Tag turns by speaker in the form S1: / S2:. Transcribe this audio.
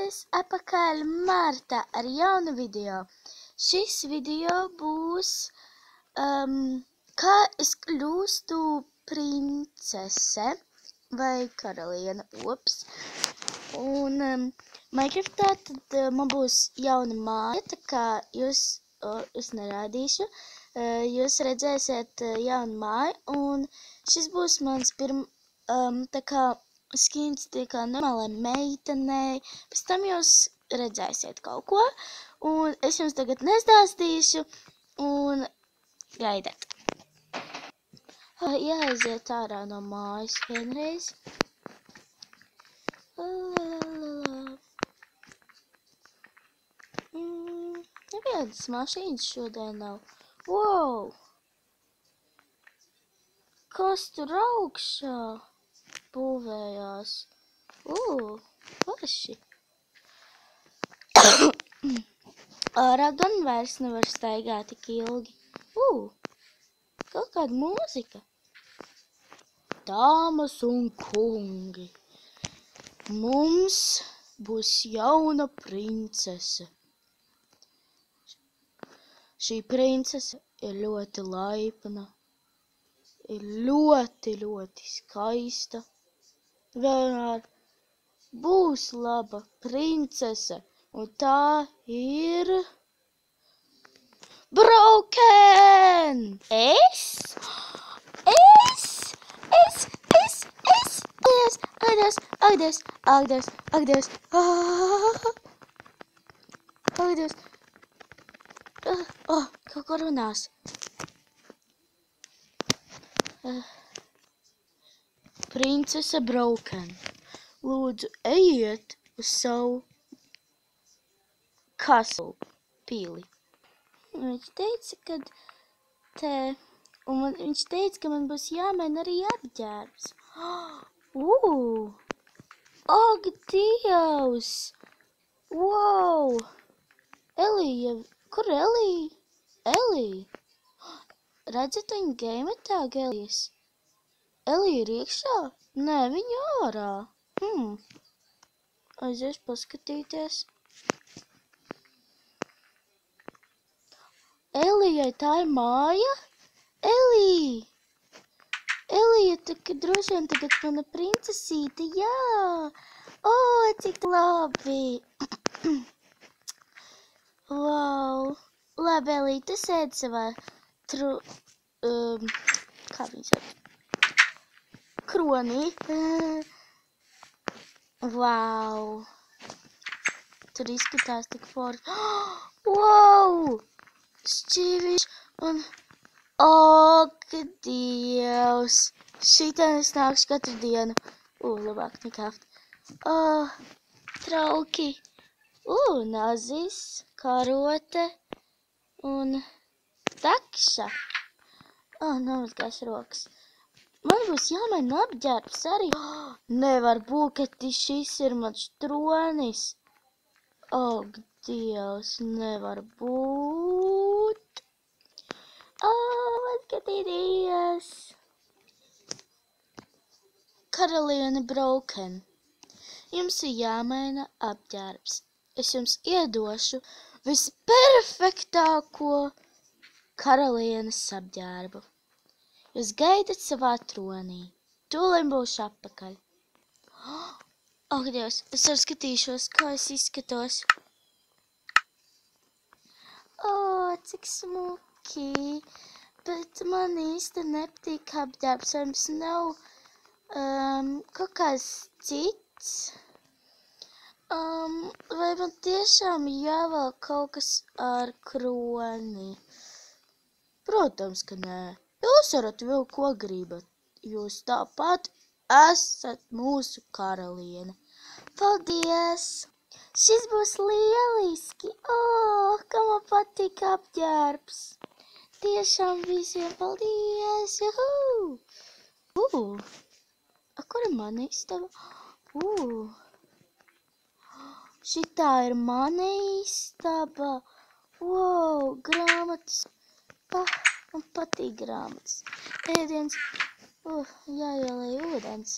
S1: Es atpakaļ Marta ar jaunu video. Šis video būs, kā es kļūstu princese vai karaliene, Un Minecraftā tad man būs jauna māja, tā kā es nerādīšu. Jūs redzēsiet jaunu māju, un šis būs mans tā kā skins tā kā normālai meitenei. Pēc tam jūs redzēsiet kaut ko, un es jums tagad nestāstīšu, un gaidiet. Jāaiziet ārā no mājas vienreiz. Nevienas mašīnas šodien nav. Wow! Kas tur augšā būvējās? Paši. Ārā gan vairs nevar staigāt tik ilgi. Kaut kāda mūzika. Dāmas un kungi, mums būs jauna princese. Šī princese ir ļoti laipna, ir ļoti, ļoti skaista. Vienmēr būs laba princese, un tā ir Broken! Agnes. Kaut ko runās. Princese Broken, lūdzu, ejiet uz savu castle pili. Viņš teica, ka man būs jāmaina arī apģērbs. Ak, Dievs! Wow! Elija, kur Elija? Elija! Redzat viņu game tag, Elijas? Elija ir iekšā? Nē, viņa ārā. Aizies paskatīties. Elijai tā ir māja? Elija! Elija, droši vien tagad mana princesīte, jā! Cik labi! Wow! Labi, Elija, tu sēdi savā kā viņa sauc? Kronī. Wow! Tur izskatās tik forši. Wow! Šķīvišķi un... Ak, Dievs! Šitā es nākšu katru dienu. Labāk nekāpt. Trauki. Nazis, karote un takša. Nomazgāšu rokas. Man būs jāmaina apģērbs arī. Nevar būt, ka šis ir mans tronis. Ak, Dievs, nevar būt. Paskatīties! Karaliene Broken, jums ir jāmaina apģērbs. Es jums iedošu visperfektāko karalienes apģērbu. Jūs gaidat savā tronī. Tūlīt būšu atpakaļ. Ak, Dievs, es arī skatīšos, kā es izskatos. Cik smuki. Bet man īsti nepatīk apģērbs, vai jums nav kaut kāds cits? Vai man tiešām jāvelk kaut kas ar kroni? Protams, ka nē. Jūs varat vilkt, ko gribat. Jūs tāpat esat mūsu karaliene. Paldies! Šis būs lieliski! Kā man patīk apģērbs! Tiešām visiem paldies! Kur ir mana istaba? Šitā ir mana istaba. Grāmatas. Man patīk grāmatas. Ēdiens. Jāielej ūdens.